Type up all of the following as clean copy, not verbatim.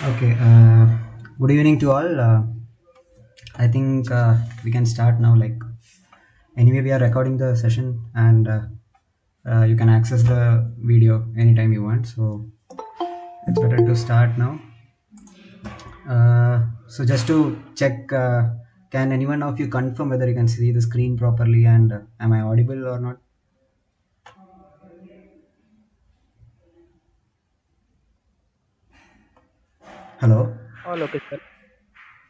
Okay, good evening to all. I think we can start now. Anyway, we are recording the session and you can access the video anytime you want. So, it's better to start now. So, just to check, can anyone of you confirm whether you can see the screen properly and am I audible or not? Hello? All okay, sir.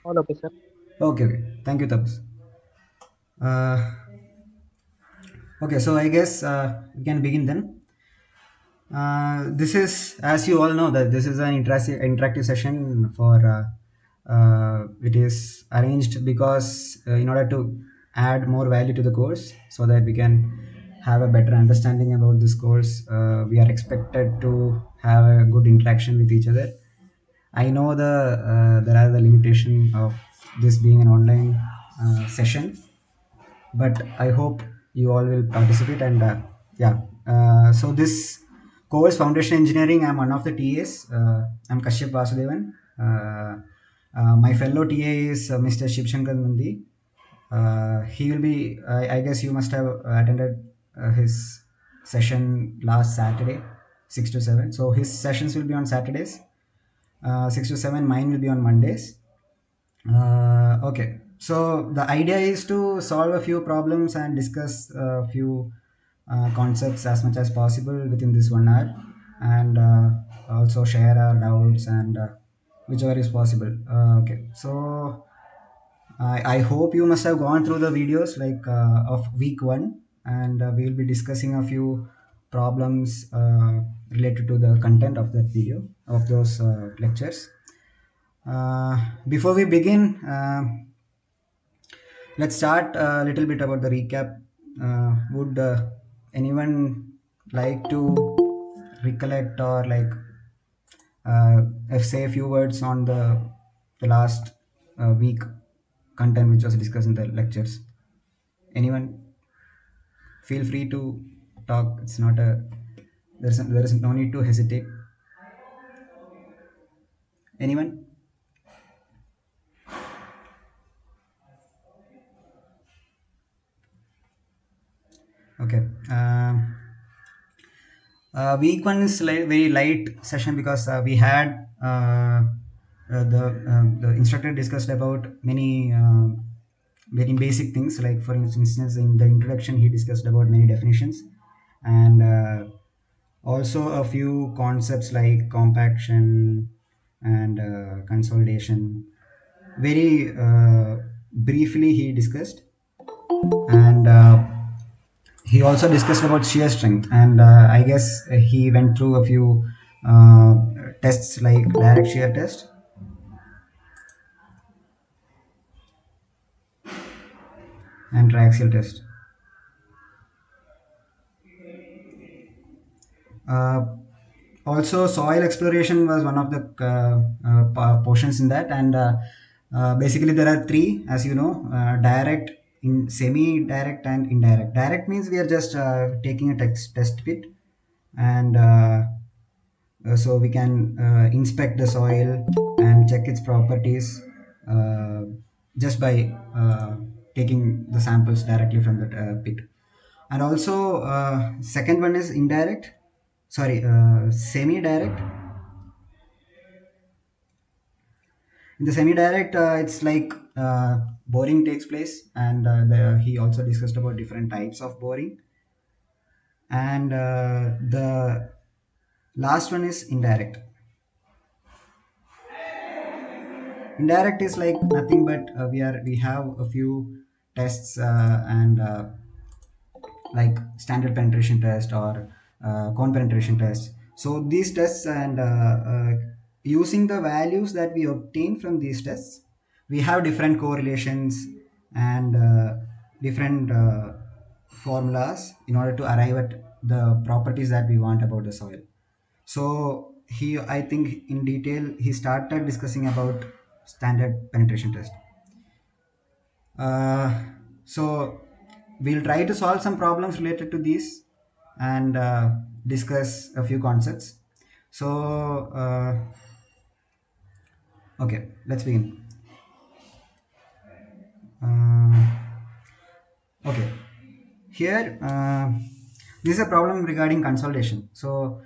All okay, sir. Okay, okay. Thank you, Tabs. Uh, okay, so I guess we can begin then. This is, as you all know, that this is an interactive session for. It is arranged because in order to add more value to the course, so that we can have a better understanding about this course. We are expected to have a good interaction with each other. I know there are the limitation of this being an online session, but I hope you all will participate. And yeah, so this course Foundation Engineering, I'm one of the TAs. I'm Kashyap Vasudevan. My fellow TA is Mr. Shivshankar Nandi. He will be. I guess you must have attended his session last Saturday, 6 to 7. So his sessions will be on Saturdays. 6 to 7. Mine will be on Mondays. Okay, so the idea is to solve a few problems and discuss a few concepts as much as possible within this 1 hour, and also share our doubts and whichever is possible. Okay, so I hope you must have gone through the videos of week one, and we will be discussing a few problems related to the content of that video of those lectures. Before we begin, let's start a little bit about the recap. Would anyone like to recollect or say a few words on the last week content which was discussed in the lectures? Anyone? Feel free to talk. It's not a there is no need to hesitate. Anyone? Okay. Week one is very light session because we had the instructor discussed about many very basic things. Like for instance, in the introduction, he discussed about many definitions, and also a few concepts like compaction and consolidation. Very briefly, he discussed, and he also discussed about shear strength, and I guess he went through a few uh, tests like direct shear test. And triaxial test. uh, Also soil exploration was one of the portions in that, and basically there are three, as you know: direct, in semi-direct, and indirect. Direct means we are just taking a test pit, and so we can inspect the soil and check its properties uh, just by taking the samples directly from the pit. And also second one is indirect, sorry, semi-direct. In the semi-direct, it's like boring takes place, and he also discussed about different types of boring. And the last one is indirect. Indirect is like nothing but we have a few tests, and like standard penetration test or cone penetration test. So these tests, and using the values that we obtain from these tests, we have different correlations and different formulas in order to arrive at the properties that we want about the soil. So he, I think, in detail, he started discussing about standard penetration test. Uh, so we'll try to solve some problems related to these, and discuss a few concepts. So Okay, let's begin. Uh, okay, here this is a problem regarding consolidation. So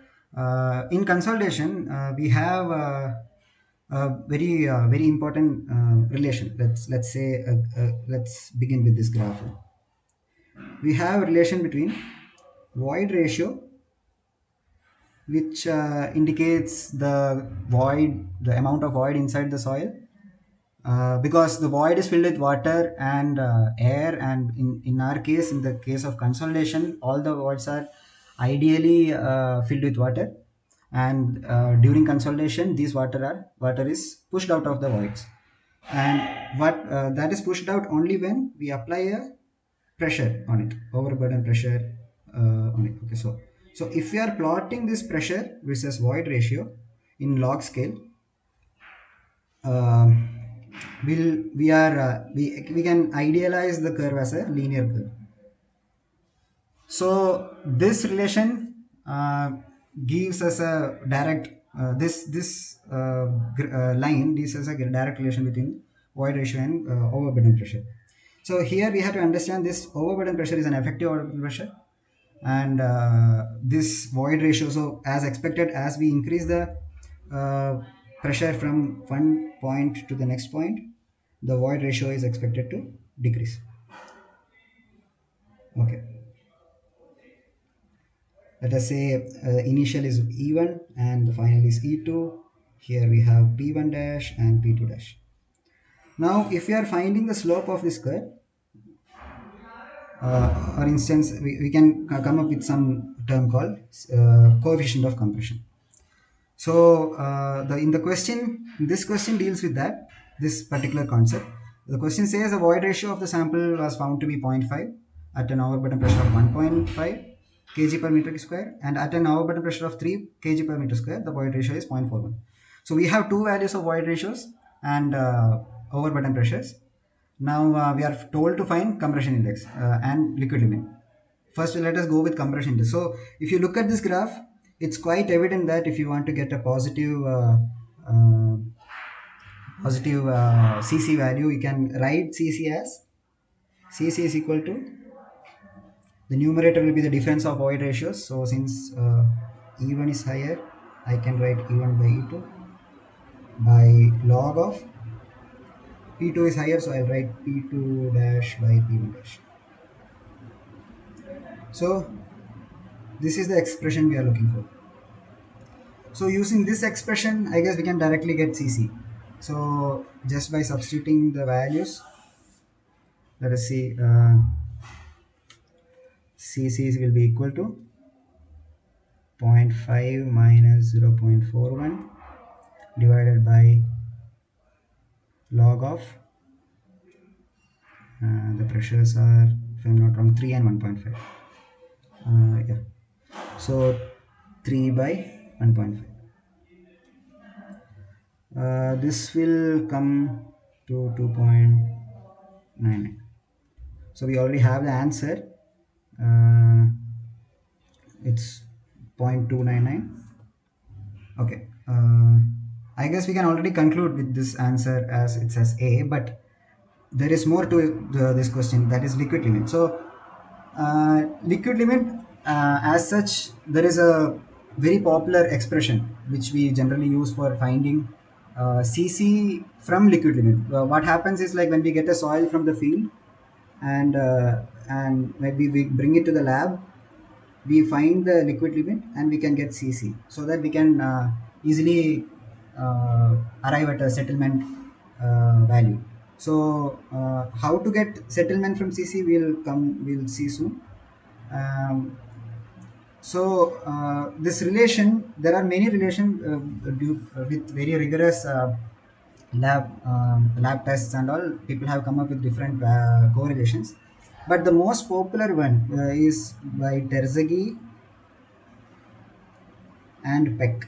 in consolidation, we have a very important relation. Let's say let's begin with this graph. We have a relation between void ratio, which indicates the amount of void inside the soil, because the void is filled with water and air, and in our case, in the case of consolidation, all the voids are ideally filled with water, and during consolidation these water is pushed out of the voids, and what that is pushed out only when we apply a pressure on it, overburden pressure on it. Okay, so if we are plotting this pressure versus void ratio in log scale, um, we can idealize the curve as a linear curve. So this relation gives us a direct line gives us a direct relation between void ratio and overburden pressure. So here we have to understand this overburden pressure is an effective overburden pressure, and this void ratio. So as expected, as we increase the uh, pressure from one point to the next point, the void ratio is expected to decrease. Okay, let us say initial is E1 and the final is E2. Here we have P1 dash and P2 dash. Now if we are finding the slope of this curve, for instance, we can come up with some term called coefficient of compression. So in the question, this question deals with that, this particular concept. The question says the void ratio of the sample was found to be 0.5 at an overburden pressure of 1.5 kg per meter square, and at an overburden pressure of 3 kg per meter square, the void ratio is 0.41. So we have two values of void ratios and overburden pressures. Now we are told to find compression index and liquid limit. First, let us go with compression index. So if you look at this graph, it's quite evident that if you want to get a uh, positive CC value, you can write CC as CC is equal to, the numerator will be the difference of void ratios. So since E1 is higher, I can write E1 by E2 by log of P2 is higher, so I'll write P2 dash by P1 dash. So this is the expression we are looking for. So using this expression, I guess we can directly get CC. So just by substituting the values, let us see, CC will be equal to zero point 0.5 minus 0.41 divided by log of, the pressures are, if I'm not wrong, 3 and 1.5. Yeah. So 3 by 1.5. This will come to 2.99. So we already have the answer. Uh, it's 0.299. Okay. I guess we can already conclude with this answer as it says A, but there is more to this question, that is liquid limit. So liquid limit, as such, there is a very popular expression which we generally use for finding CC from liquid limit. What happens is, like, when we get a soil from the field, and maybe we bring it to the lab, we find the liquid limit and we can get CC, so that we can easily arrive at a settlement value. So how to get settlement from CC, we'll see soon. um, so this relation, there are many relations with very rigorous lab tests and all. People have come up with different correlations, but the most popular one is by Terzaghi and Peck,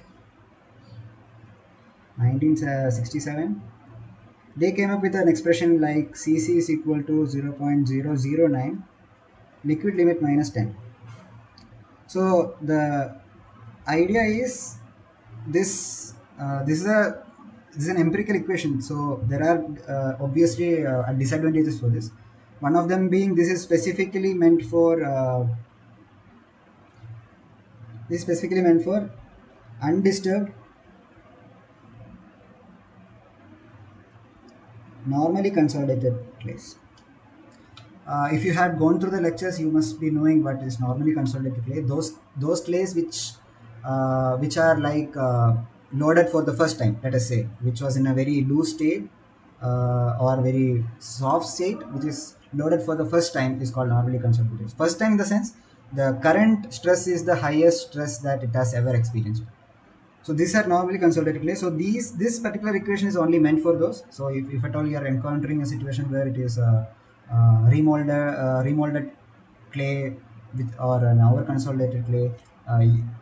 1967. They came up with an expression like CC is equal to 0.009 liquid limit minus 10. So the idea is this, this is a this is an empirical equation, so there are obviously disadvantages for this. One of them being this is specifically meant for undisturbed, normally consolidated clays. If you had gone through the lectures, you must be knowing what is normally consolidated clay. Those clays which are like loaded for the first time, let us say, which was in a very loose state or very soft state, which is loaded for the first time, is called normally consolidated. First time in the sense the current stress is the highest stress that it has ever experienced. So these are normally consolidated clay. So this particular equation is only meant for those. So if at all you are encountering a situation where it is remolded clay with or an over consolidated clay,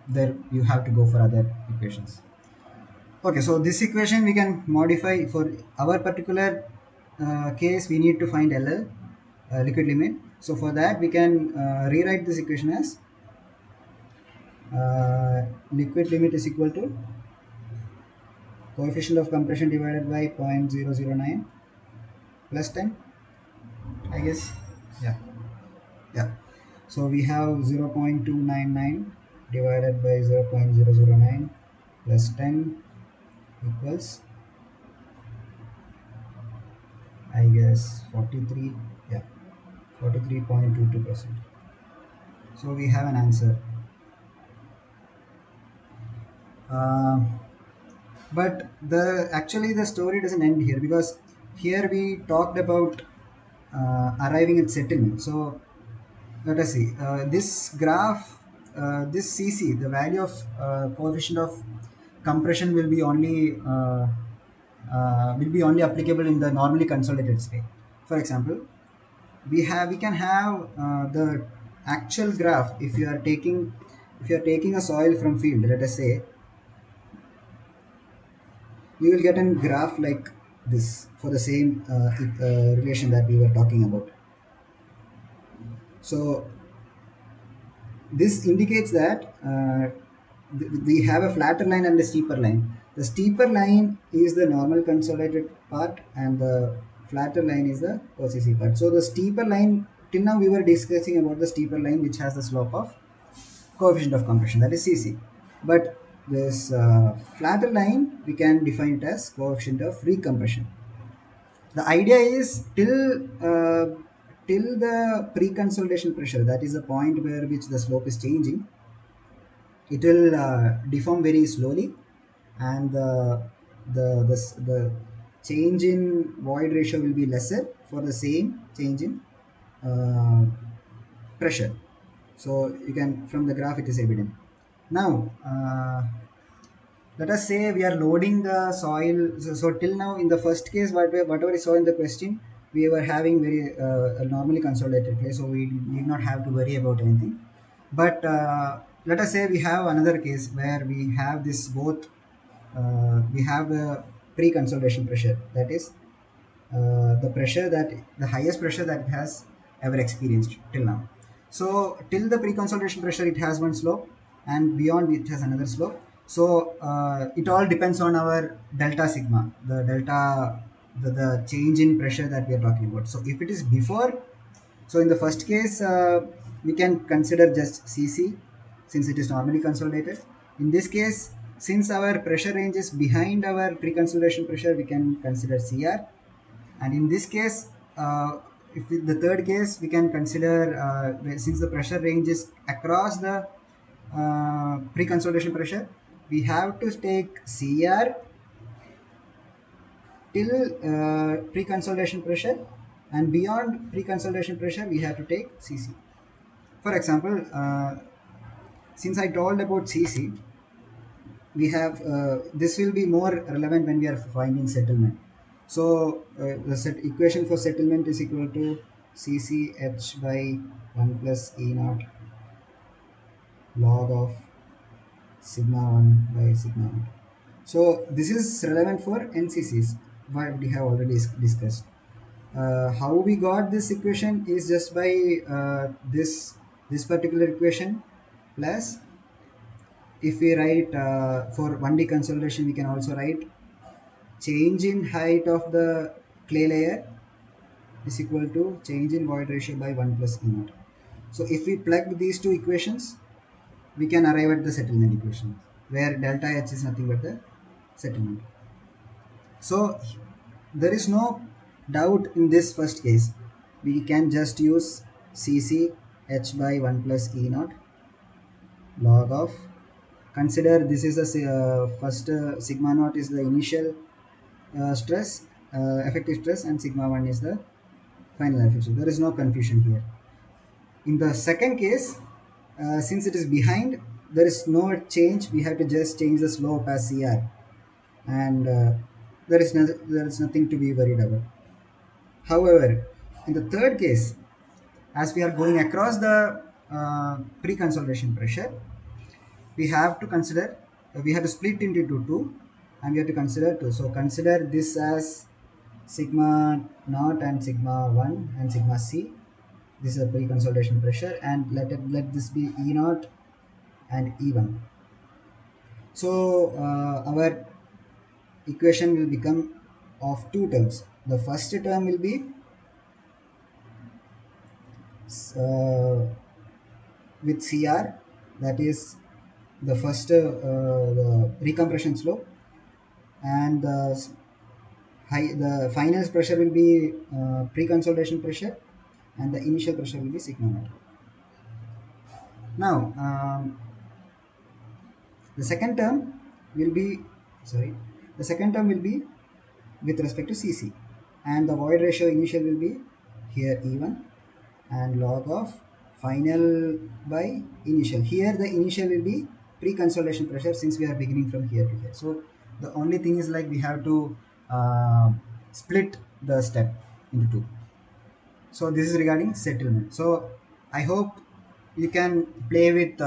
there you have to go for other equations. Okay, so this equation we can modify for our particular case. We need to find LL, liquid limit. So for that we can rewrite this equation as liquid limit is equal to coefficient of compression divided by 0.009 plus 10, I guess. Yeah, yeah. So we have 0.299 divided by 0.009 plus 10 equals, I guess, 43. Yeah, 43.22%. So we have an answer. Um but the story doesn't end here, because here we talked about arriving at settlement. So let us see this graph, this CC, the value of coefficient of compression will be only applicable in the normally consolidated state. For example, we can have the actual graph. If you are taking a soil from field, let us say, you will get a graph like this for the same relation that we were talking about. So this indicates that we have a flatter line and a steeper line. The steeper line is the normal consolidated part, and the flatter line is the OCC part. So the steeper line, till now we were discussing about the steeper line which has the slope of coefficient of compression, that is CC. But this flatter line we can define it as coefficient of recompression. The idea is till the pre-consolidation pressure, that is the point where which the slope is changing, it will deform very slowly, and the change in void ratio will be lesser for the same change in uh, pressure. So you can, from the graph it is evident. Now let us say we are loading the soil. So till now in the first case, whatever we saw in the question, we were having very normally consolidated clay, so we need not have to worry about anything. But let us say we have another case where we have this both. We have the pre-consolidation pressure, that is the highest pressure that it has ever experienced till now. So till the pre-consolidation pressure, it has one slope, and beyond it has another slope. So it all depends on our delta sigma, the change in pressure that we are talking about. So if it is before, so in the first case, we can consider just CC, since it is normally consolidated. In this case, since our pressure range is behind our pre-consolidation pressure, we can consider CR. And in this case, the third case, we can consider, since the pressure range is across the pre-consolidation pressure, we have to take CR till pre-consolidation pressure, and beyond pre-consolidation pressure we have to take CC. For example, since I told about CC, we have this will be more relevant when we are finding settlement. So the equation for settlement is equal to CCH by 1 plus E naught log of sigma 1 by sigma 1. So this is relevant for NCCs, what we have already discussed. How we got this equation is just by this particular equation, plus if we write for 1D consolidation, we can also write change in height of the clay layer is equal to change in void ratio by 1 plus E naught. So if we plug these two equations, we can arrive at the settlement equation where delta H is nothing but the settlement. So there is no doubt in this first case. We can just use Cc H by 1 plus E naught log of, consider this is the first sigma naught is the initial stress, effective stress, and sigma 1 is the final effective stress. There is no confusion here. In the second case, since it is behind, there is no change. We have to just change the slope as CR, and there is nothing to be worried about. However, in the third case, as we are going across the pre-consolidation pressure, we have to consider, we have to split into two, and we have to consider two. So consider this as sigma naught and sigma 1 and sigma c. This is a pre-consolidation pressure, and let this be E naught and E1. So our equation will become of two terms. The first term will be uh, with CR, that is the first the recompression slope, and the final pressure will be pre-consolidation pressure, and the initial pressure will be sigma naught. Now the second term will be, sorry, the second term will be with respect to Cc, and the void ratio initial will be here E1 and log of final by initial. Here the initial will be pre-consolidation pressure since we are beginning from here to here. So the only thing is like we have to uh, split the step into two. So this is regarding settlement. So I hope you can play with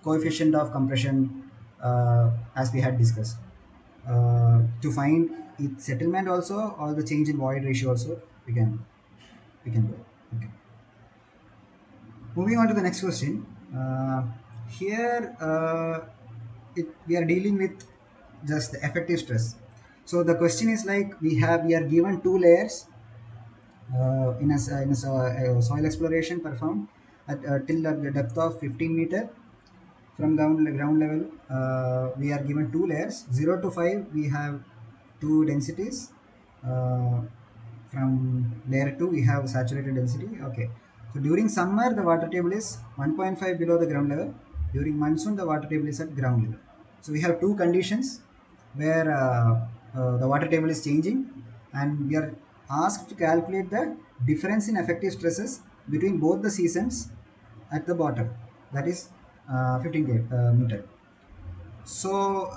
coefficient of compression as we had discussed to find its settlement also, or the change in void ratio also. We can do it. Okay. Moving on to the next question. Here we are dealing with just the effective stress. So the question is like we are given two layers in a soil exploration performed at till the depth of 15 meter from ground level. We are given two layers, 0 to 5 we have two densities. uh, from layer 2 we have saturated density. Okay, so during summer the water table is 1.5 below the ground level. During monsoon the water table is at ground level. So we have two conditions where the water table is changing, and we are asked to calculate the difference in effective stresses between both the seasons at the bottom, that is 15 meter. So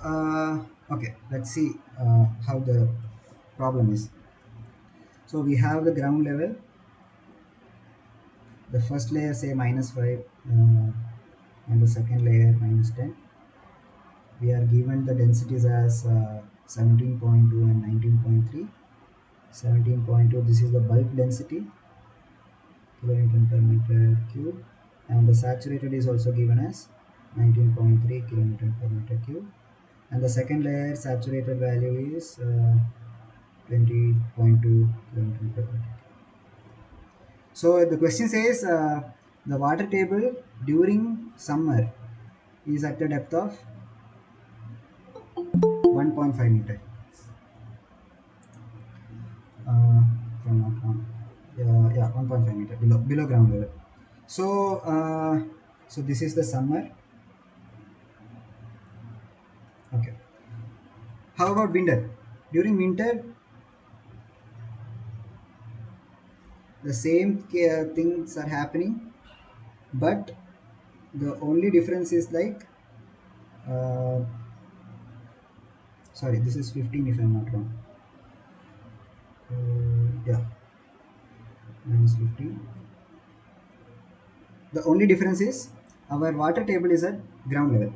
okay, let's see how the problem is. So we have the ground level, the first layer say -5, and the second layer -10. We are given the densities as 17.2 and 19.3. 17.2, this is the bulk density, kilonewton per meter cube, and the saturated is also given as 19.3 kilonewton per meter cube, and the second layer saturated value is 20.2 kilonewton per meter. So the question says the water table during summer is at a depth of 1.5 meter from not wrong. Yeah, 1.5 meter below ground level. So so this is the summer. Okay. How about winter? During winter, the same things are happening, but the only difference is like uh, sorry, this is 15 if I'm not wrong. Yeah, -15. The only difference is our water table is at ground level.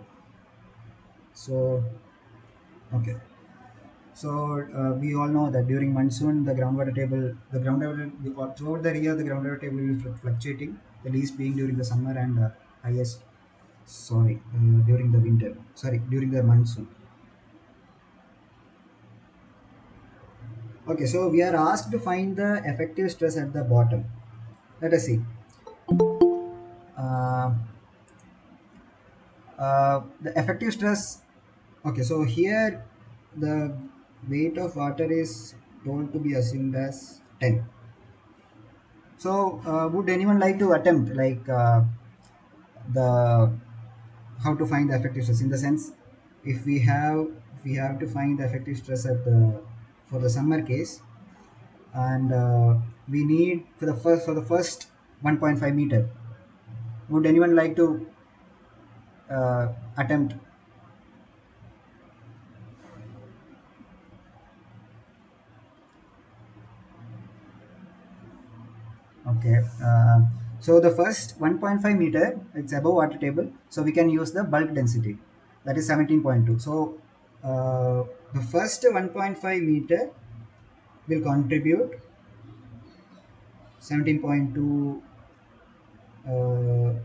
So okay. So we all know that during monsoon, the groundwater throughout the year, the groundwater table will be fluctuating. The least being during the summer, and highest, sorry, during the winter. Sorry, during the monsoon. Okay, so we are asked to find the effective stress at the bottom. Let us see. Uh, the effective stress. Okay, so here the weight of water is told to be assumed as 10. So, would anyone like to attempt like the how to find the effective stress in the sense if we have to find the effective stress at the for the summer case, and we need for the first 1.5 meter. Would anyone like to attempt? Okay. So the first 1.5 meter, it's above water table, so we can use the bulk density, that is 17.2. So uh, the first 1.5 meter will contribute 17.2,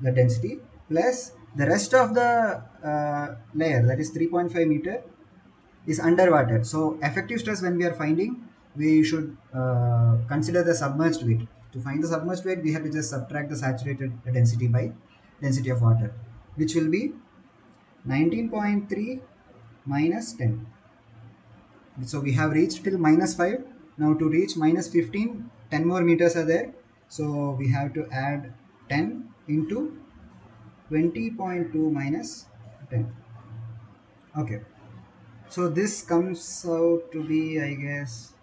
the density, plus the rest of the layer, that is 3.5 meter, is underwater. So effective stress when we are finding, we should consider the submerged weight. To find the submerged weight, we have to just subtract the saturated density by density of water, which will be 19.3 minus 10. So we have reached till minus 5. Now to reach minus 15, 10 more meters are there. So we have to add 10 into 20.2 minus 10. Okay. So this comes out to be, I guess,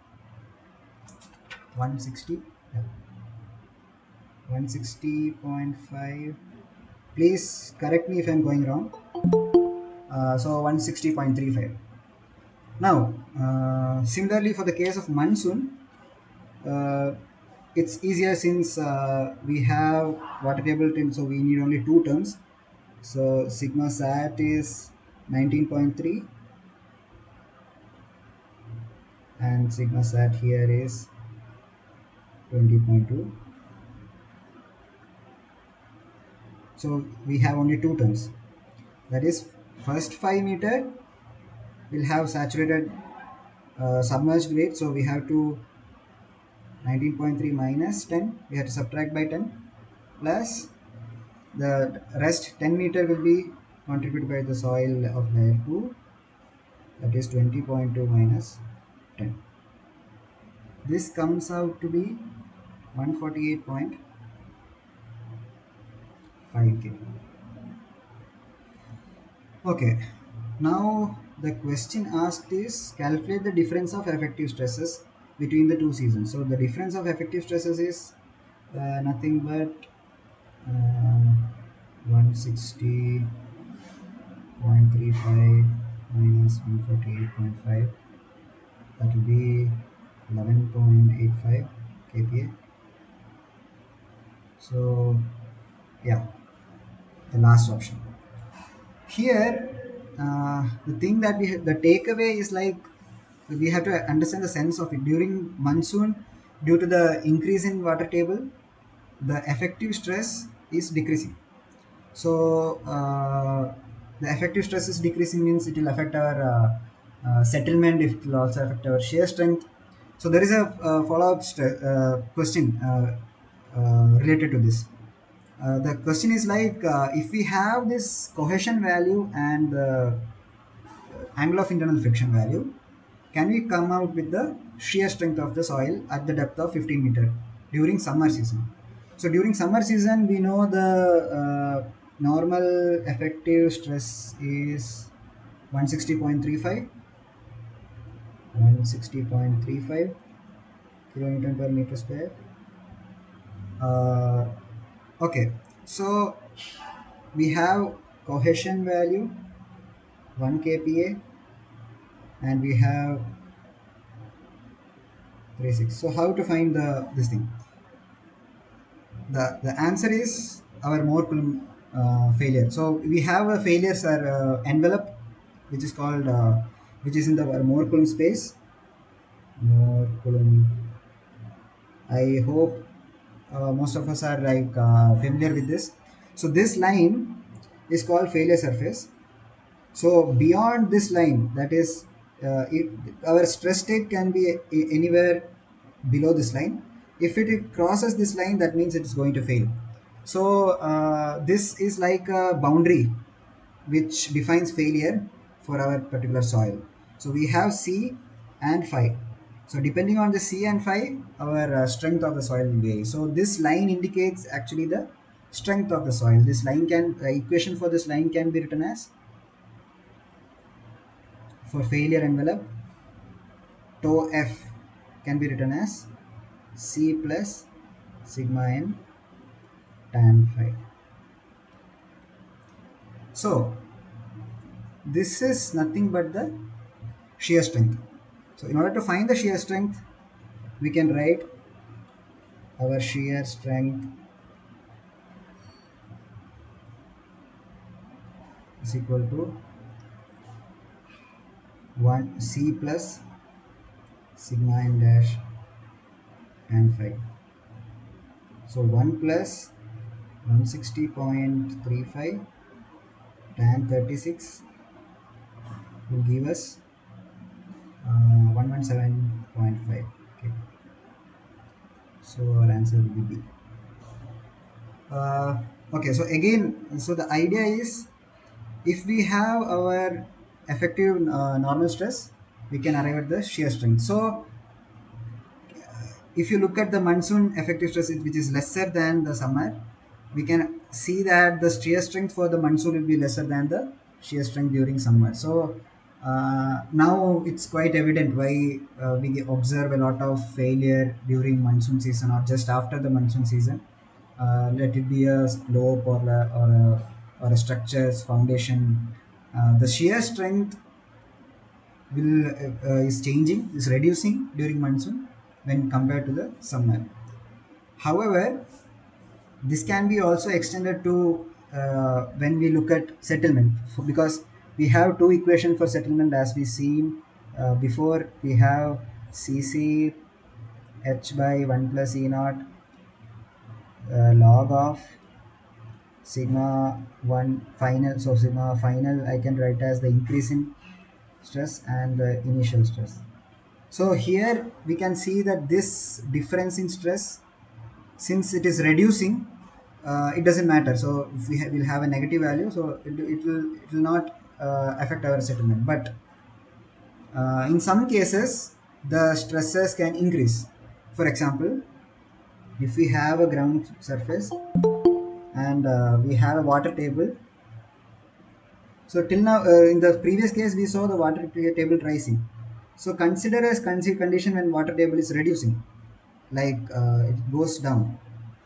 160. Yeah, 160.5. Please correct me if I'm going wrong. So 160.35. Now, similarly for the case of monsoon, uh, it's easier since we have water table till, so we need only two terms. So sigma sat is 19.3 and sigma sat here is 20.2. So we have only two terms. That is, first 5 meter will have saturated submerged weight. So we have to 19.3 minus 10. We have to subtract by 10, plus the rest 10 meter will be contributed by the soil of layer 2. That is 20.2 minus 10. This comes out to be 148.5 kg. Okay, now the question asked is calculate the difference of effective stresses between the two seasons. So the difference of effective stresses is nothing but 160.35 minus 148.5. That will be 11.85 kPa. So yeah, the last option. Here, the thing that the takeaway is like we have to understand the sense of it. During monsoon, due to the increase in water table, the effective stress is decreasing. So the effective stress is decreasing means it will affect our settlement. It will also affect our shear strength. So there is a follow-up question related to this. The question is like, if we have this cohesion value and the angle of internal friction value, can we come out with the shear strength of the soil at the depth of 15 meter during summer season? So during summer season, we know the normal effective stress is 160.35, 160.35 kilonewton per meter square. Uh, okay, so we have cohesion value 1 kPa, and we have 36. So how to find the this thing? The answer is our Moore-Coulomb failure. So we have a failures envelope, which is called which is in the Moore-Coulomb space. Moore-Coulomb. I hope most of us are like familiar with this. So this line is called failure surface. So beyond this line, that is It, our stress state can be anywhere below this line. If it crosses this line, that means it is going to fail. So this is like a boundary which defines failure for our particular soil. So we have C and phi. So depending on the C and phi, our strength of the soil will vary. So this line indicates actually the strength of the soil. This line can equation for this line can be written as, for failure envelope, tau f can be written as C plus sigma n tan phi. So this is nothing but the shear strength. So in order to find the shear strength, we can write our shear strength is equal to 1 C plus sigma n dash tan phi. So 1 plus 160.35 tan 36 will give us 117.5. Okay. So our answer will be B. Okay, so again, so the idea is, if we have our effective normal stress, we can arrive at the shear strength. So if you look at the monsoon effective stress, which is lesser than the summer, we can see that the shear strength for the monsoon will be lesser than the shear strength during summer. So now it's quite evident why we observe a lot of failure during monsoon season or just after the monsoon season. Let it be a slope or a structure's foundation. The shear strength will is changing, is reducing during monsoon when compared to the summer. However, this can be also extended to when we look at settlement, because we have two equations for settlement as we seen before. We have Cc h by 1 plus E naught log of sigma 1 final. So sigma final I can write as the increase in stress and the initial stress. So here we can see that this difference in stress, since it is reducing, it doesn't matter. So if we will have a negative value, so it will not affect our settlement. But in some cases, the stresses can increase. For example, if we have a ground surface and we have a water table. So till now, in the previous case, we saw the water table rising. So consider as condition when water table is reducing, like it goes down.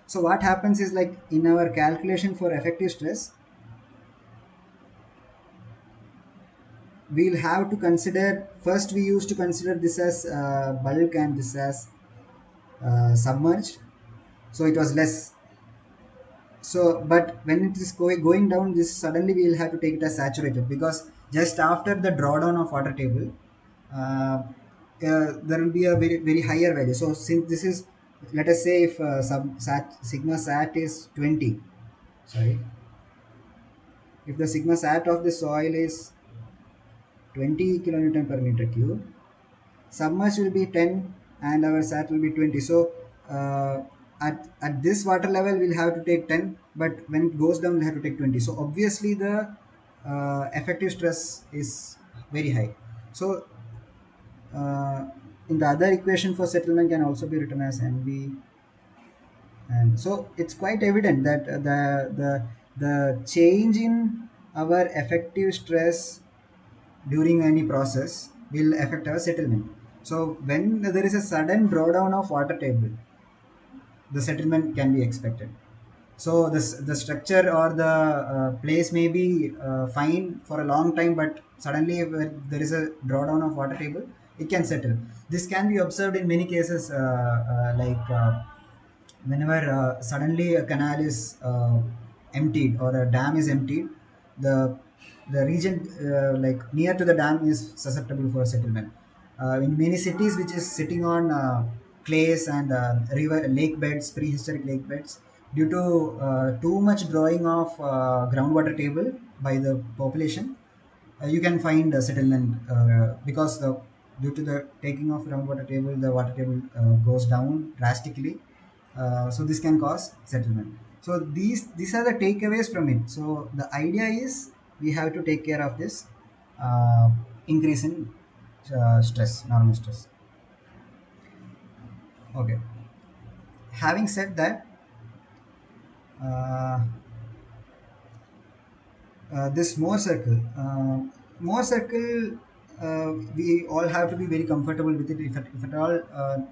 So what happens is, like in our calculation for effective stress, we'll have to consider, first we used to consider this as bulk and this as submerged. So it was less. So but when it is going down, this suddenly we will have to take it as saturated, because just after the drawdown of water table, there will be a very higher value. So since this is, let us say if sigma sat is 20, sorry, if the sigma sat of the soil is 20 kilonewton per meter cube, submerged will be 10 and our sat will be 20. So at this water level we'll have to take 10, but when it goes down we'll have to take 20. So obviously the effective stress is very high. So in the other equation for settlement can also be written as NB. And so it's quite evident that the change in our effective stress during any process will affect our settlement. So when there is a sudden drawdown of water table, the settlement can be expected. So the structure or the place may be fine for a long time, but suddenly if there is a drawdown of water table, it can settle. This can be observed in many cases, like whenever suddenly a canal is emptied or a dam is emptied, the the region like near to the dam is susceptible for settlement. In many cities which is sitting on clays and river lake beds, prehistoric lake beds, due to too much drawing of groundwater table by the population, you can find a settlement because due to the taking of groundwater table, the water table goes down drastically. So this can cause settlement. So these are the takeaways from it. So the idea is we have to take care of this uh, increase in stress, normal stress. Okay. Having said that, uh, this more circle, we all have to be very comfortable with it. If at all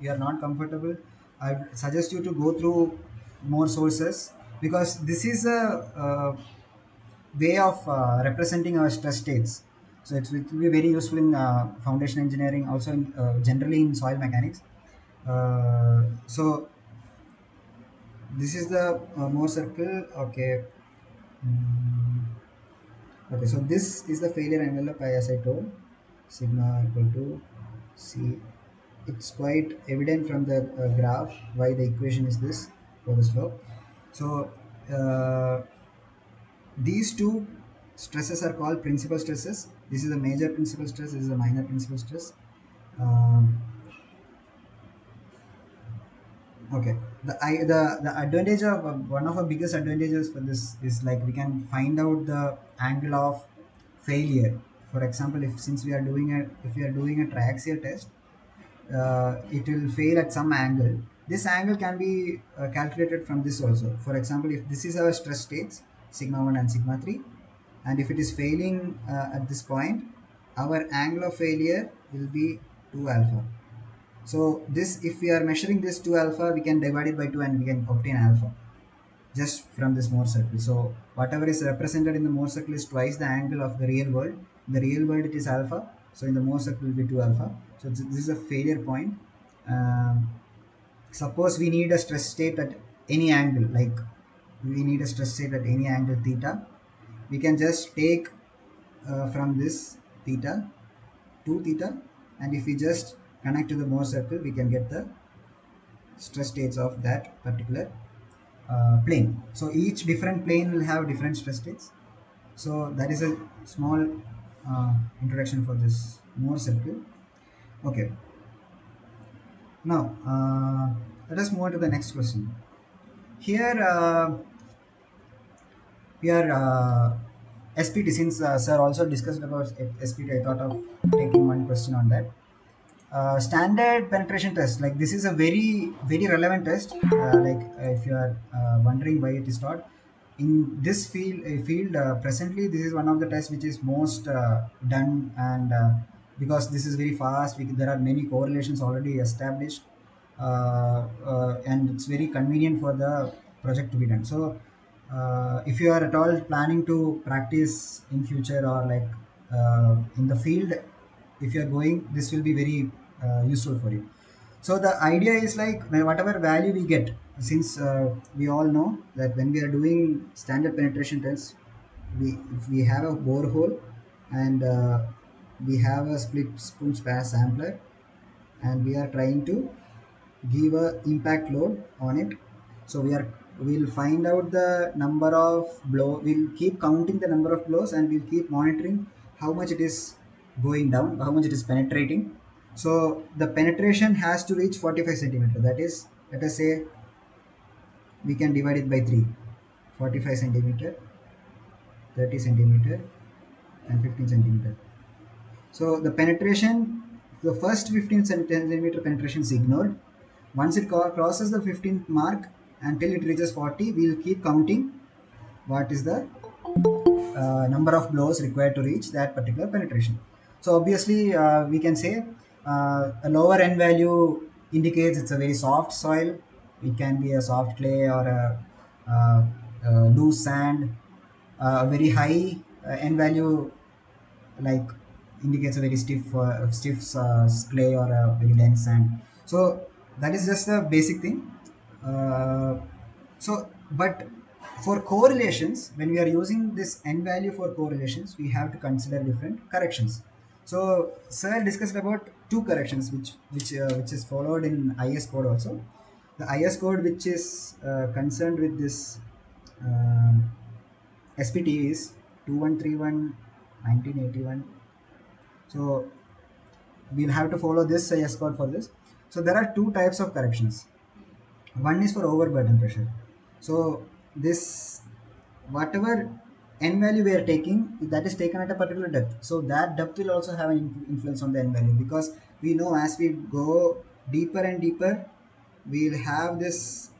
you are not comfortable, I suggest you to go through more sources, because this is a way of representing our stress states. So it will be very useful in foundation engineering, also in, generally in soil mechanics. So this is the more circle. Okay. Mm. Okay, so this is the failure envelope, as I told, sigma equal to C. It's quite evident from the graph why the equation is this for the slope. So these two stresses are called principal stresses. This is a major principal stress, this is a minor principal stress. Um, Okay. The advantage of one of the biggest advantages for this is like we can find out the angle of failure. For example, if we are doing a triaxial test, it will fail at some angle. This angle can be calculated from this also. For example, if this is our stress states, sigma 1 and sigma 3, and if it is failing at this point, our angle of failure will be 2 alpha. So this, if we are measuring this 2 alpha, we can divide it by 2 and we can obtain alpha just from this Mohr circle. So whatever is represented in the Mohr circle is twice the angle of the real world. In the real world it is alpha. So in the Mohr circle will be 2 alpha. So this is a failure point. Um, Suppose we need a stress state at any angle, like we need a stress state at any angle theta. We can just take from this theta to theta, and if we just connect to the Mohr circle, we can get the stress states of that particular plane. So each different plane will have different stress states. So that is a small introduction for this Mohr circle. Okay, now let us move on to the next question. Here we are SPT, since sir also discussed about SPT. I thought of taking one question on that. Standard penetration test, like this is a very relevant test, if you are wondering why it is taught in this field presently, this is one of the tests which is most done, and because this is very fast, there are many correlations already established, and it's very convenient for the project to be done. So if you are at all planning to practice in future, or like in the field, if you are going, this will be very useful for you. So the idea is like whatever value we get, since we all know that when we are doing standard penetration tests, if we have a borehole, and we have a split spool sampler, and we are trying to give a impact load on it. So we'll find out the number of we'll keep counting the number of blows, and we'll keep monitoring how much it is going down, how much it is penetrating. So the penetration has to reach 45 centimeter. That is, let us say we can divide it by 3: 45 centimeter, 30 centimeter, and 15 centimeter. So the penetration, the first 15 centimeter penetration is ignored. Once it crosses the 15th mark until it reaches 40, we'll keep counting what is the number of blows required to reach that particular penetration. So obviously, we can say a lower n value indicates it's a very soft soil. It can be a soft clay or a loose sand. A very high n value, like, indicates a very stiff clay or a very dense sand. So that is just a basic thing. uh, but for correlations, when we are using this n value for correlations, we have to consider different corrections. So sir discussed about two corrections which is followed in IS code also. The IS code which is concerned with this um SPT is 2131 1981. So we'll have to follow this IS code for this. So there are two types of corrections. One is for overburden pressure. So this whatever n value we are taking, that is taken at a particular depth. So that depth will also have an influence on the n value, because we know as we go deeper and deeper, we'll have this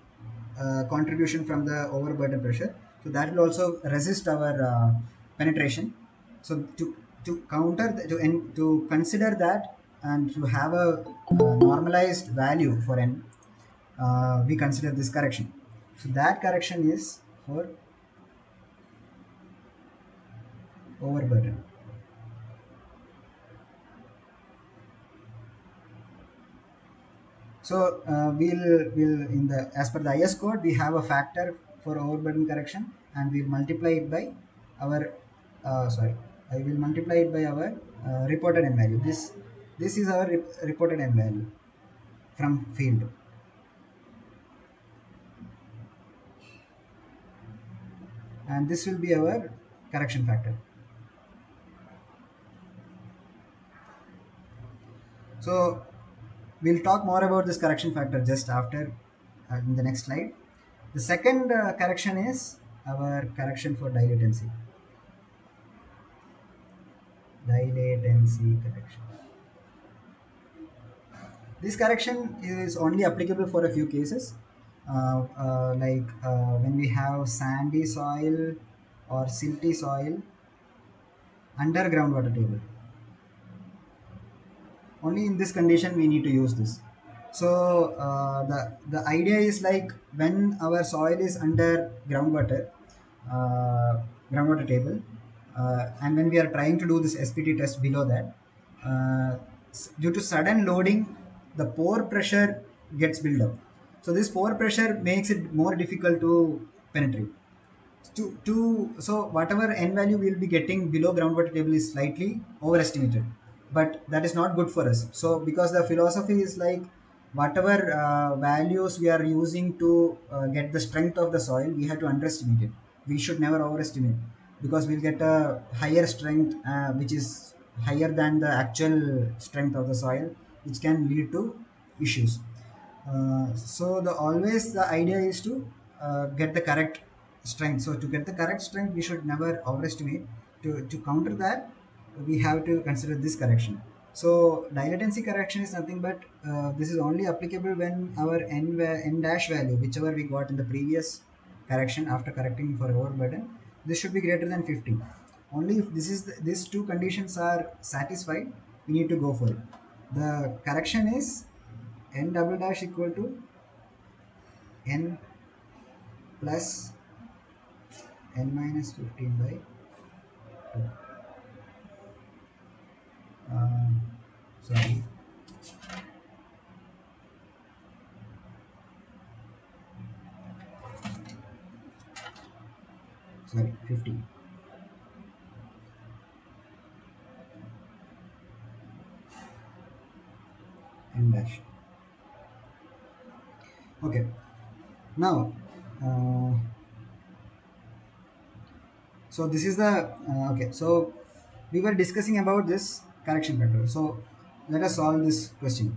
contribution from the overburden pressure. So that will also resist our penetration. So to counter to consider that, and to have a normalized value for n, we consider this correction. So that correction is for overburden. So we'll in the as per the IS code, we have a factor for overburden correction, and we'll multiply it by our sorry, I will multiply it by our reported n value. This is our reported n value from field, and this will be our correction factor. So we'll talk more about this correction factor just after, in the next slide. The second correction is our correction for dilatancy. Dilatancy correction. This correction is only applicable for a few cases, like when we have sandy soil or silty soil under groundwater table. Only in this condition we need to use this. So the idea is like when our soil is under uh, groundwater table, and when we are trying to do this SPT test below that, due to sudden loading, the pore pressure gets built up. So this pore pressure makes it more difficult to penetrate. So whatever n value we will be getting below groundwater table is slightly overestimated, but that is not good for us. So because the philosophy is like whatever values we are using to get the strength of the soil, we have to underestimate it. We should never overestimate, because we'll get a higher strength which is higher than the actual strength of the soil, which can lead to issues. So the always the idea is to get the correct strength. So to get the correct strength, we should never overestimate. To counter that, we have to consider this correction. So dilatancy correction is nothing but this is only applicable when our n dash value, whichever we got in the previous correction after correcting for overburden, this should be greater than 50. Only if these two conditions are satisfied, we need to go for it. The correction is n double dash equal to n plus n minus 15 by 2. Uh, sorry, sorry, 50 n dash. Okay, now uh, so this is the okay. So we were discussing about this correction factor. So let us solve this question.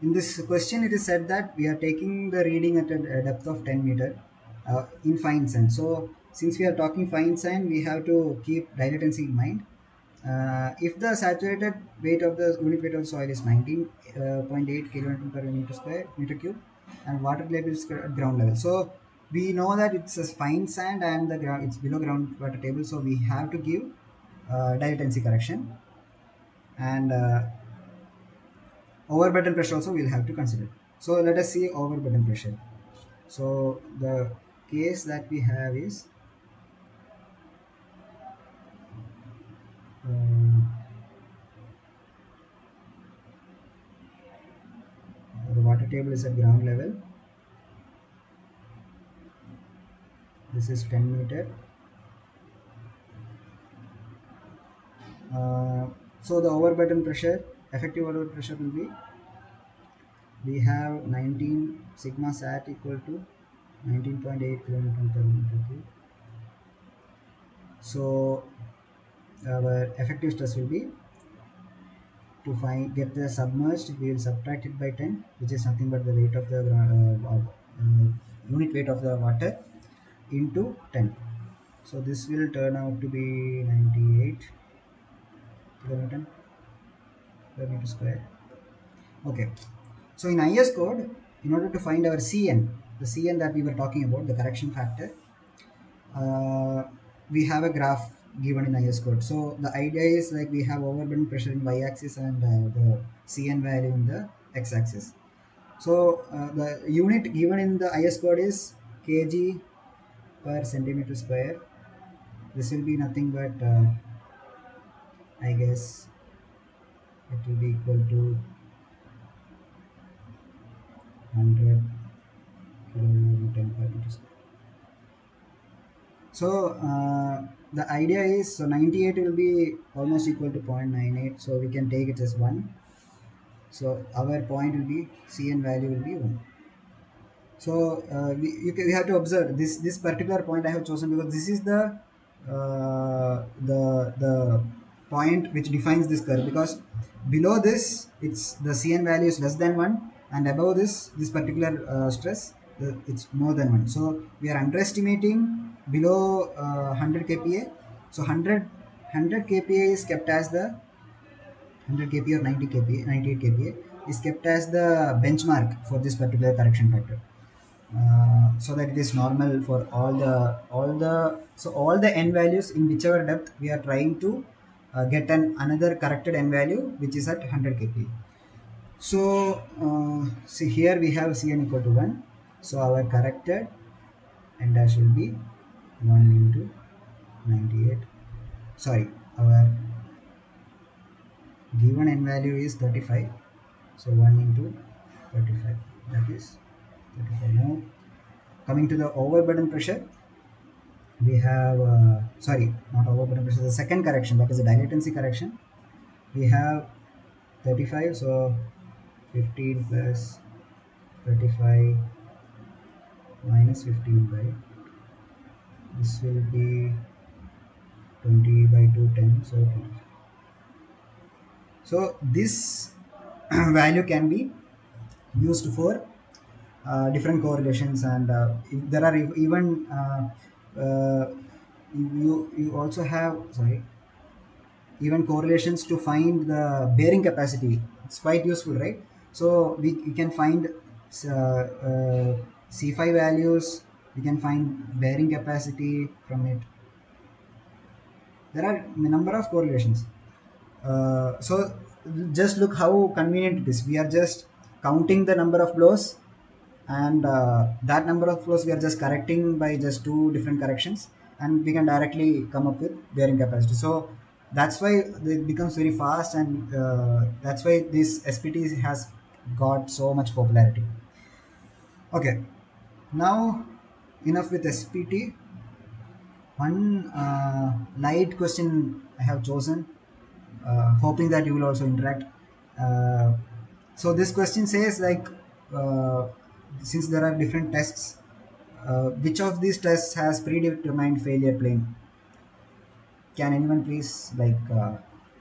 In this question, it is said that we are taking the reading at a depth of 10 meter in fine sand. So since we are talking fine sand, we have to keep dilatancy in mind. If the saturated weight of the unit weight of the soil is 19.8 kilonewton per meter cube, and water level is at ground level. So we know that it's a fine sand and the ground it's below groundwater table. So we have to give dilatancy correction, and overburden pressure also we'll have to consider. So let us see overburden pressure. So the case that we have is um, the water table is at ground level. This is 10 meter. So the overburden pressure, effective overburden pressure will be, we have 19 sigma sat equal to 19.8 kilonewton per meter cube. So our effective stress will be to find get the submerged. We will subtract it by 10, which is nothing but the weight of the unit weight of the water into 10. So this will turn out to be 98 kilonewton per meter square. Okay. So in IS code, in order to find our CN, the CN that we were talking about, the correction factor, uh, we have a graph given in IS code. So the idea is like we have overburden pressure in y-axis and the CN value in the x-axis. So the unit given in the IS code is kg per centimeter square. This will be nothing but I guess it will be equal to 100 kilonewton per meter square. So the idea is, so 98 will be almost equal to 0.98, so we can take it as 1. So our point will be Cn value will be 1. So we have to observe this particular point I have chosen because this is the point which defines this curve, because below this it's the Cn value is less than 1, and above this particular stress it's more than 1. So we are underestimating below 100 kPa. So 100 kPa is kept as the 100 kPa or 90 kPa, 98 kPa is kept as the benchmark for this particular correction factor, so that it is normal for all the n values in whichever depth we are trying to get an another corrected n value which is at 100 kPa. So see here we have Cn equal to 1, so our corrected n dash will be 1 into 98. Sorry, our given n value is 35, so 1 into 35, that is 35. Now coming to the overburden pressure, we have sorry, not overburden pressure, the second correction, that is the dilatancy correction. We have 35, so 15 plus 35 minus 15 by, this will be 20 by 2 10, so 20. So this value can be used for different correlations, and if there are even you also have, sorry, even correlations to find the bearing capacity. It's quite useful, right? So we can find C5 values, we can find bearing capacity from it. There are a number of correlations. So just look how convenient it is. We are just counting the number of blows, and that number of flows we are just correcting by just two different corrections, and we can directly come up with bearing capacity. So that's why it becomes very fast, and that's why this SPT has got so much popularity. Okay, now enough with SPT. One light question I have chosen, hoping that you will also interact. Uh, so this question says like, uh, since there are different tests, which of these tests has predetermined failure plane? Can anyone please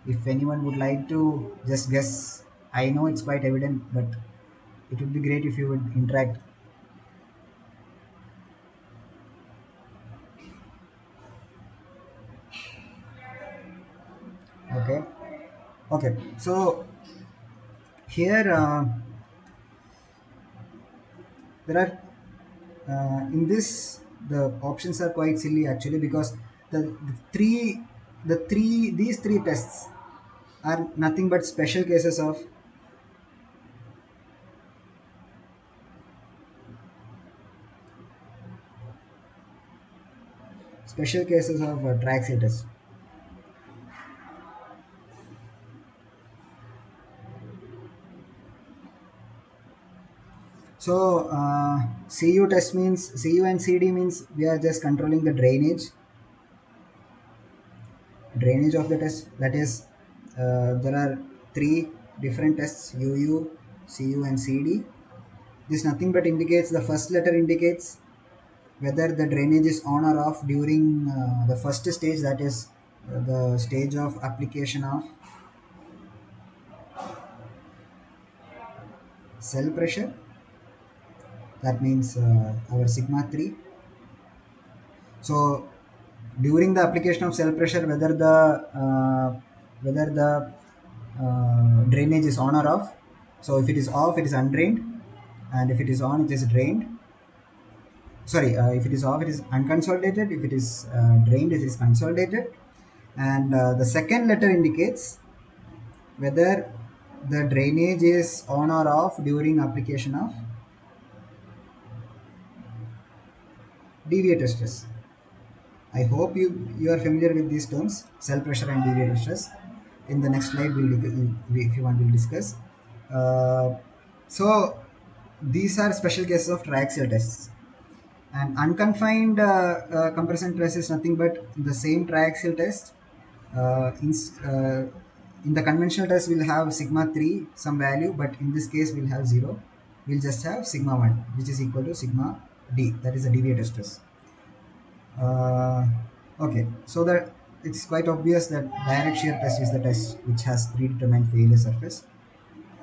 if anyone would like to just guess? I know it's quite evident, but it would be great if you would interact. Okay. Okay. So here there are in this the options are quite silly actually, because the three these three tests are nothing but special cases of Traxitus. So CU test means, CU and CD means we are just controlling the drainage of the test. That is, there are three different tests: UU, CU, and CD. This nothing but indicates, the first letter indicates whether the drainage is on or off during the first stage, that is the stage of application of cell pressure, that means our sigma 3. So during the application of cell pressure, whether the drainage is on or off. So if it is off, it is undrained, and if it is on, it is drained. Sorry, if it is off, it is unconsolidated. If it is drained, it is consolidated. And the second letter indicates whether the drainage is on or off during application of deviator stress. I hope you are familiar with these terms, cell pressure and deviator stress. In the next slide, if you want, we'll discuss. Uh, so these are special cases of triaxial tests. And unconfined compression test is nothing but the same triaxial test. Uh, in, uh, in the conventional test, we'll have sigma 3, some value, but in this case, we'll have 0. We'll just have sigma 1, which is equal to sigma d, that is the deviator stress. Uh, okay, so that it's quite obvious that direct shear test is the test which has predetermined failure surface.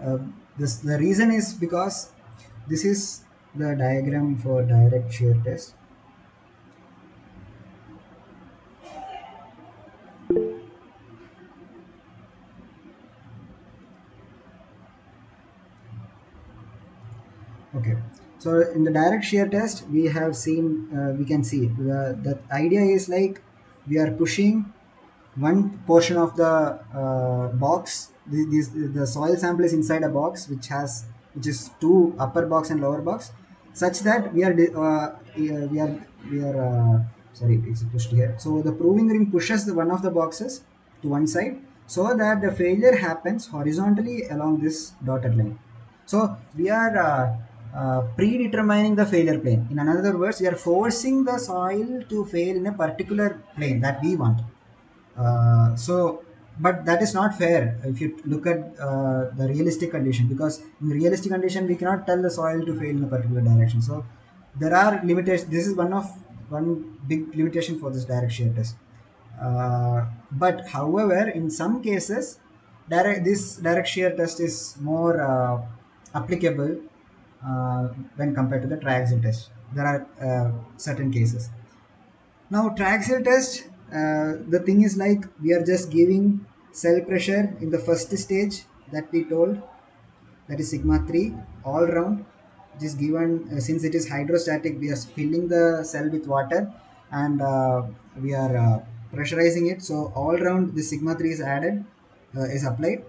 Uh, the reason is because this is the diagram for direct shear test. Okay, so in the direct shear test, we have seen, we can see the idea is like we are pushing one portion of the box. The soil sample is inside a box which is two upper box and lower box, such that we are sorry, it's pushed here. So the proving ring pushes the one of the boxes to one side so that the failure happens horizontally along this dotted line. So we are predetermining the failure plane. In other words, we are forcing the soil to fail in a particular plane that we want. So, but that is not fair if you look at the realistic condition, because in realistic condition we cannot tell the soil to fail in a particular direction. So there are limitations. This is one big limitation for this direct shear test. But however, in some cases, this direct shear test is more applicable when compared to the triaxial test. There are certain cases. Now, triaxial test, the thing is like we are just giving cell pressure in the first stage that we told, that is sigma 3 all round. Just given, since it is hydrostatic, we are filling the cell with water, and we are pressurizing it. So all round the sigma 3 is added, is applied.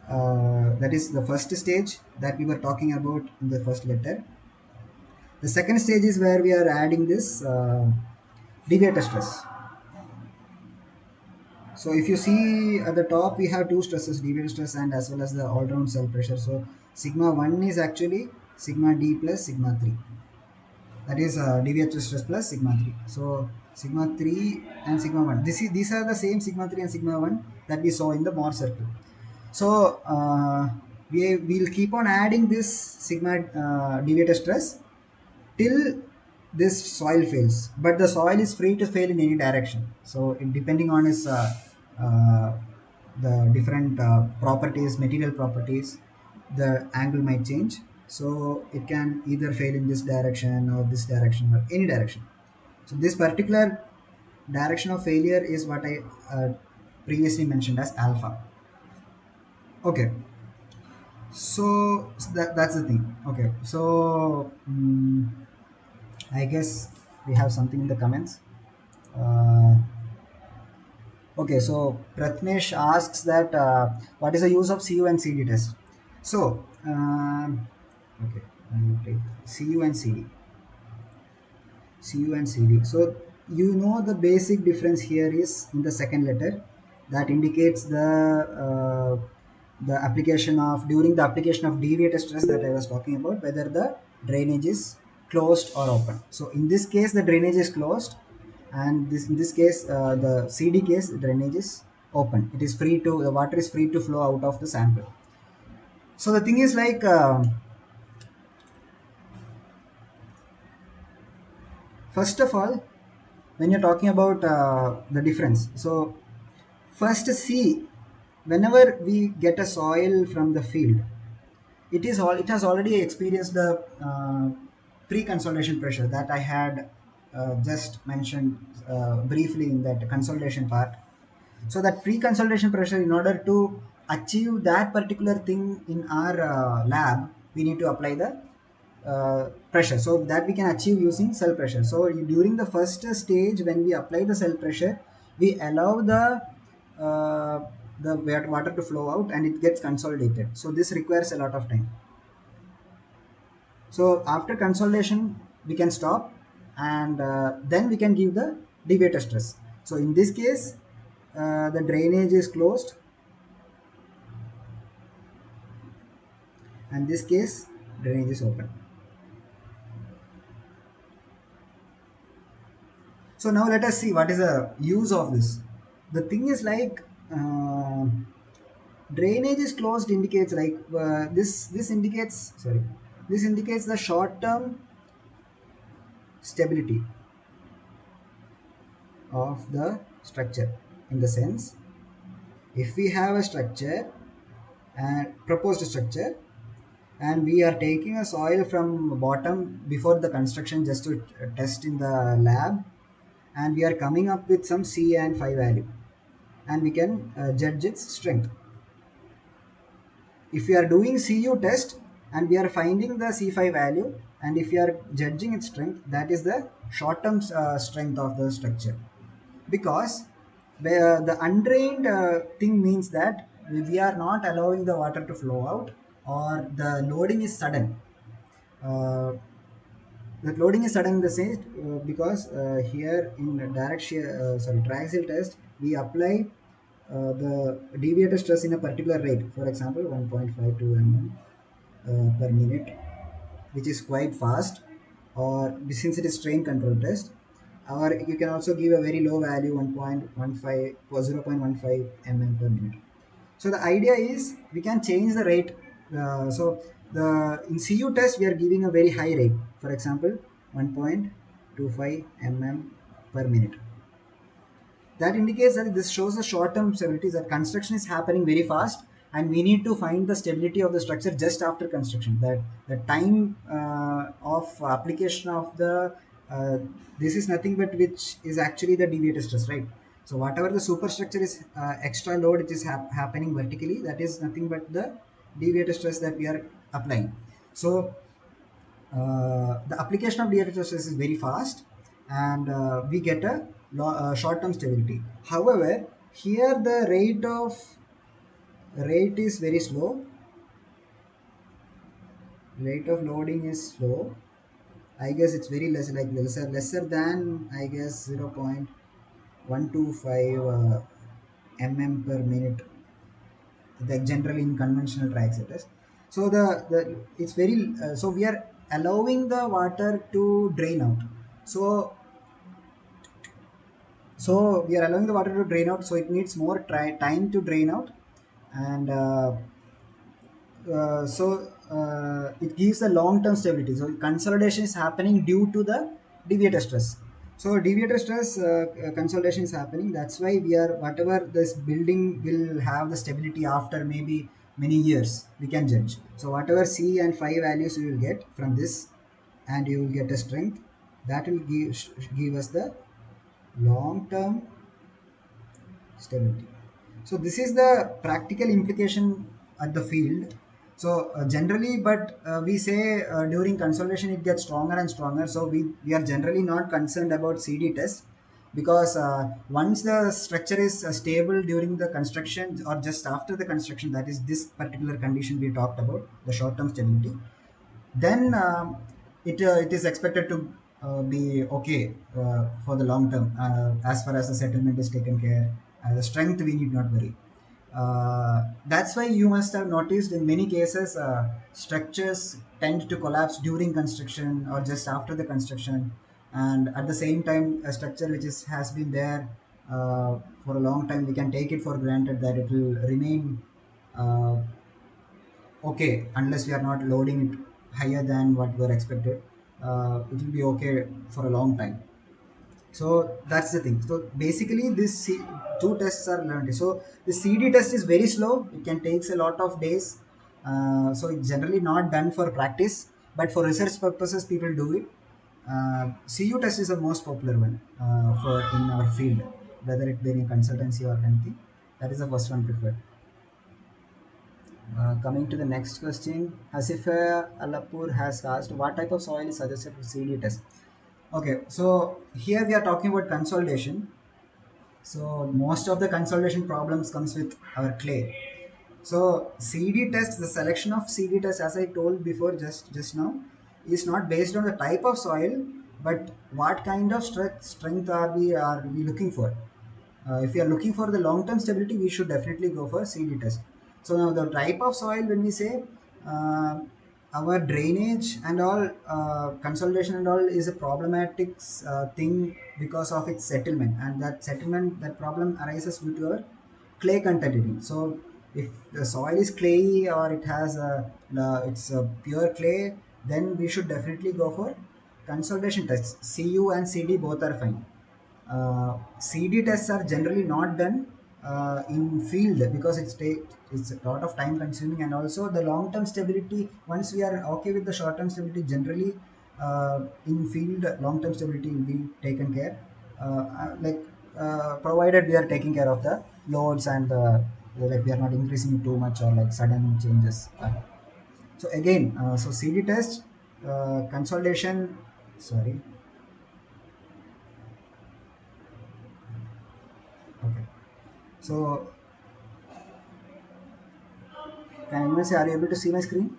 That is the first stage that we were talking about in the first letter. The second stage is where we are adding this deviator stress. So if you see at the top, we have two stresses, deviator stress and as well as the all-round cell pressure. So sigma 1 is actually sigma d plus sigma 3. That is deviator stress plus sigma 3. So sigma 3 and sigma 1. These are the same sigma 3 and sigma 1 that we saw in the Mohr circle. So we'll keep on adding this sigma deviator stress till this soil fails, but the soil is free to fail in any direction. So depending on its uh, the different properties, material properties, the angle might change. So it can either fail in this direction or this direction or any direction. So this particular direction of failure is what I previously mentioned as alpha. Okay, so that's the thing. Okay, so I guess we have something in the comments. Uh, okay, so Pratnesh asks that what is the use of CU and CD test? So, okay, I will take CU and CD. CU and CD. So, you know the basic difference here is in the second letter that indicates the application of, during the application of deviator stress that I was talking about, whether the drainage is closed or open. So in this case the drainage is closed, and this in this case the CD case, the drainage is open. It is free to, the water is free to flow out of the sample. So the thing is like first of all, when you're talking about the difference, so First, see, whenever we get a soil from the field, it has already experienced the pre-consolidation pressure that I had just mentioned briefly in that consolidation part. So that pre-consolidation pressure, in order to achieve that particular thing in our lab, we need to apply the pressure, so that we can achieve using cell pressure. So during the first stage, when we apply the cell pressure, we allow uh, the water to flow out and it gets consolidated. So this requires a lot of time. So after consolidation, we can stop, and then we can give the deviator stress. So in this case, the drainage is closed, and this case, drainage is open. So now let us see what is the use of this. The thing is like, drainage is closed indicates like, this indicates, sorry, this indicates the short term stability of the structure. In the sense, if we have a structure and proposed structure, and we are taking a soil from bottom before the construction just to test in the lab, and we are coming up with some C and phi value, and we can judge its strength. If we are doing CU test and we are finding the C5 value, and if we are judging its strength, that is the short term strength of the structure. Because the undrained thing means that we are not allowing the water to flow out, or the loading is sudden. uh, the loading is sudden in the sense, because here in direct shear, sorry, triaxial test, we apply the deviator stress in a particular rate, for example 1.52 mm per minute, which is quite fast, or since it is strain control test. Or you can also give a very low value, 1.15 or 0.15 mm per minute. So the idea is we can change the rate. So the in CU test we are giving a very high rate, for example 1.25 mm per minute. That indicates that this shows the short-term stability, that construction is happening very fast, and we need to find the stability of the structure just after construction. That the time of application of the uh, this is nothing but which is actually the deviator stress, right? So whatever the superstructure is, extra load it is happening vertically, that is nothing but the deviator stress that we are applying. So the application of deviator stress is very fast, and we get a short-term stability. However, here the rate is very slow. Rate of loading is slow. I guess it's very less, like lesser than, I guess, 0.125 mm per minute, like generally in conventional tracks it is. So the it's very so we are allowing the water to drain out. So so we are allowing the water to drain out, so it needs more time to drain out. And it gives a long-term stability. So consolidation is happening due to the deviator stress. So deviator stress, consolidation is happening. That's why we are, whatever this building will have the stability after maybe many years, we can judge. So whatever C and phi values you will get from this, and you will get a strength that will give us the long-term stability. So this is the practical implication at the field. So generally, but we say during consolidation it gets stronger and stronger. So we are generally not concerned about CD test, because once the structure is stable during the construction or just after the construction, that is this particular condition we talked about, the short-term stability, then it is expected to be okay for the long term, as far as the settlement is taken care. The strength we need not worry. That's why you must have noticed in many cases structures tend to collapse during construction or just after the construction, and at the same time a structure which has been there for a long time, we can take it for granted that it will remain uh, okay unless we are not loading it higher than what were expected. It will be okay for a long time. So that's the thing. So basically two tests are learned. So the CD test is very slow. It can takes a lot of days. So it's generally not done for practice, but for research purposes, people do it. CU test is the most popular one for in our field, whether it be in a consultancy or anything. That is the first one preferred. Coming to the next question, Hasifa Alapur has asked, what type of soil is suggested for CD test? Okay, so here we are talking about consolidation. So most of the consolidation problems comes with our clay. So CD test, the selection of CD test, as I told before just now, is not based on the type of soil, but what kind of strength are we looking for. If we are looking for the long-term stability, we should definitely go for CD test. So now the type of soil, when we say uh, our drainage and all, consolidation and all is a problematic thing because of its settlement, and that problem arises due to our clay content. So if the soil is clayey or it has it's a pure clay, then we should definitely go for consolidation tests. CU and CD both are fine. CD tests are generally not done in field because it's a lot of time consuming, and also the long term stability. Once we are okay with the short term stability, generally in field long term stability will be taken care. Provided we are taking care of the loads and like we are not increasing too much or like sudden changes. So again, so CD test consolidation. Sorry. Okay. So can anyone say, are you able to see my screen?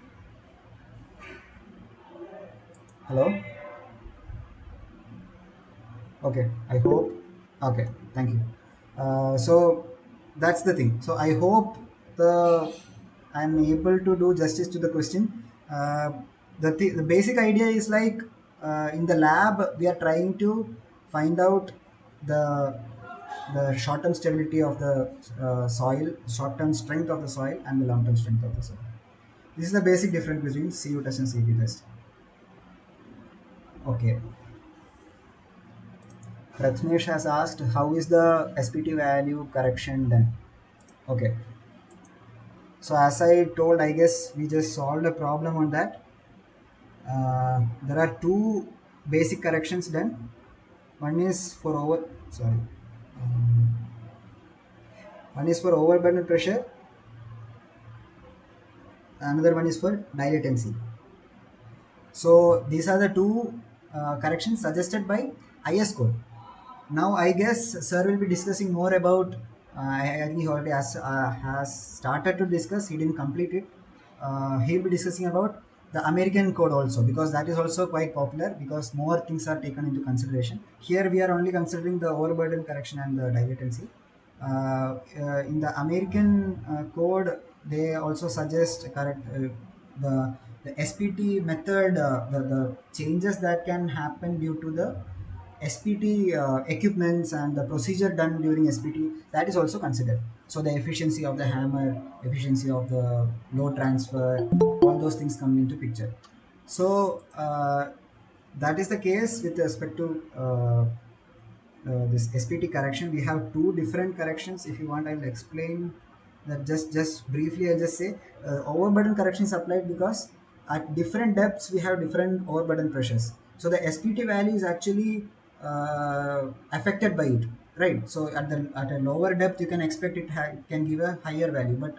Hello? Okay, I hope. Okay, thank you. So that's the thing. So I hope the I'm able to do justice to the question. Uh, the basic idea is like in the lab we are trying to find out the the short term stability of the soil, short term strength of the soil, and the long term strength of the soil. This is the basic difference between CU test and CB test. Okay. Pratmesh has asked, how is the SPT value correction done? Okay. So as I told, I guess we just solved a problem on that. There are two basic corrections done. One is for sorry. One is for overburden pressure. Another one is for dilatancy. So these are the two corrections suggested by IS code. Now I guess sir will be discussing more about. I think he already has started to discuss. He didn't complete it. He'll be discussing about the American code also, because that is also quite popular because more things are taken into consideration. Here we are only considering the overburden correction and the dilatancy. In the American code, they also suggest correct the SPT method, the changes that can happen due to the SPT equipments and the procedure done during SPT, that is also considered. So the efficiency of the hammer, efficiency of the load transfer, all those things come into picture. So that is the case with respect to this SPT correction. We have two different corrections. If you want, I'll explain that just briefly. I'll just say overburden correction is applied because at different depths we have different overburden pressures. So the SPT value is actually affected by it, right? So at a lower depth you can expect it can give a higher value, but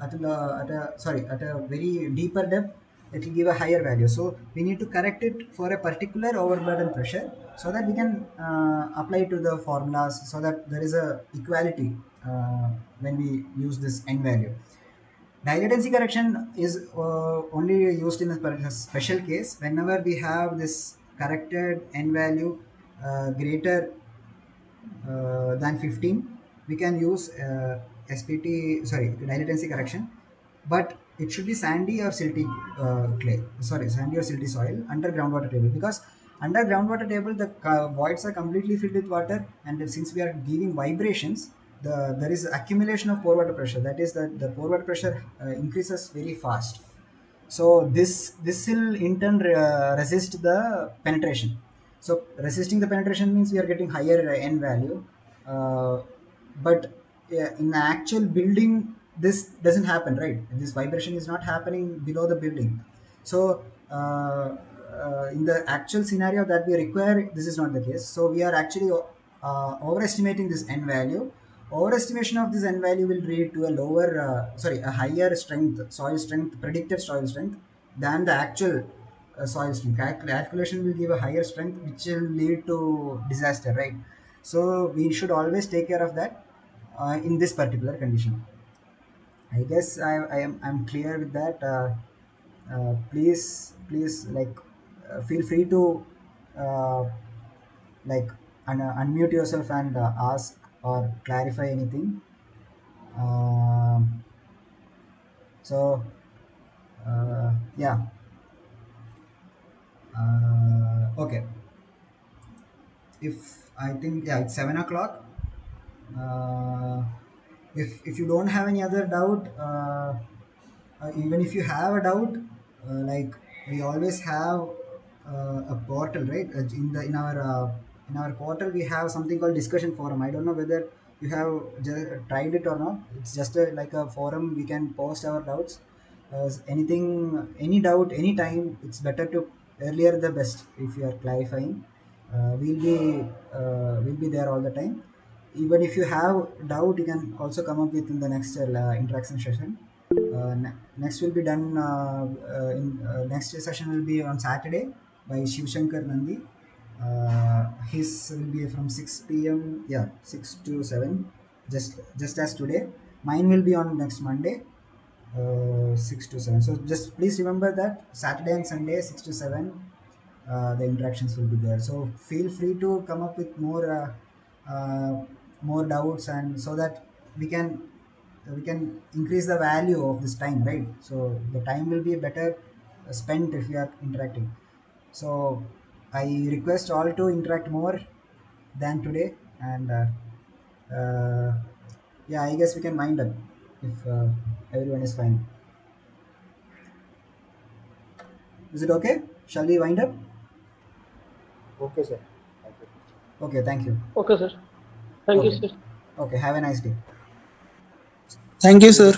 at a very deeper depth it will give a higher value. So we need to correct it for a particular overburden pressure so that we can apply to the formulas so that there is a equality when we use this n value. Dilatancy correction is only used in a special case whenever we have this corrected n value greater than 15. We can use dilatancy correction, but it should be sandy or silty sandy or silty soil under groundwater table, because under groundwater table the voids are completely filled with water, and since we are giving vibrations, there is accumulation of pore water pressure. That is that the pore water pressure increases very fast. So this will in turn resist the penetration. So resisting the penetration means we are getting higher n value, uh, but in the actual building this doesn't happen, right? This vibration is not happening below the building. So in the actual scenario that we require, this is not the case. So we are actually overestimating this n value. Overestimation of this n value will lead to a lower, sorry, a higher strength, soil strength, predicted soil strength than the actual soil strength. Calculation will give a higher strength, which will lead to disaster, right? So we should always take care of that in this particular condition. I guess I'm clear with that. Please, like, feel free to uh, like unmute yourself and ask or clarify anything. Um, yeah. Okay. If I think, yeah, it's 7 o'clock. uh, if you don't have any other doubt, even if you have a doubt, like, we always have a portal, right? In our portal we have something called discussion forum. I don't know whether you have tried it or not. It's just like a forum. We can post our doubts, anything, any doubt, anytime. It's better to earlier the best. If you are clarifying, we'll be there all the time. Even if you have doubt, you can also come up with in the next interaction session. Next will be done in next session will be on Saturday by Shiv Shankar Nandi. His will be from 6 p.m. Yeah, 6 to 7, just as today. Mine will be on next Monday, 6 to 7. So just please remember that Saturday and Sunday, 6 to 7, the interactions will be there. So feel free to come up with more doubts, and so that we can we can increase the value of this time, right? So the time will be better spent if we are interacting. So I request all to interact more than today, and yeah, I guess we can wind up if everyone is fine. Is it okay? Shall we wind up? Okay, sir. Thank you. Okay, thank you. Okay, sir. Thank you, Okay, sir. okay, have a nice day. Thank you, sir.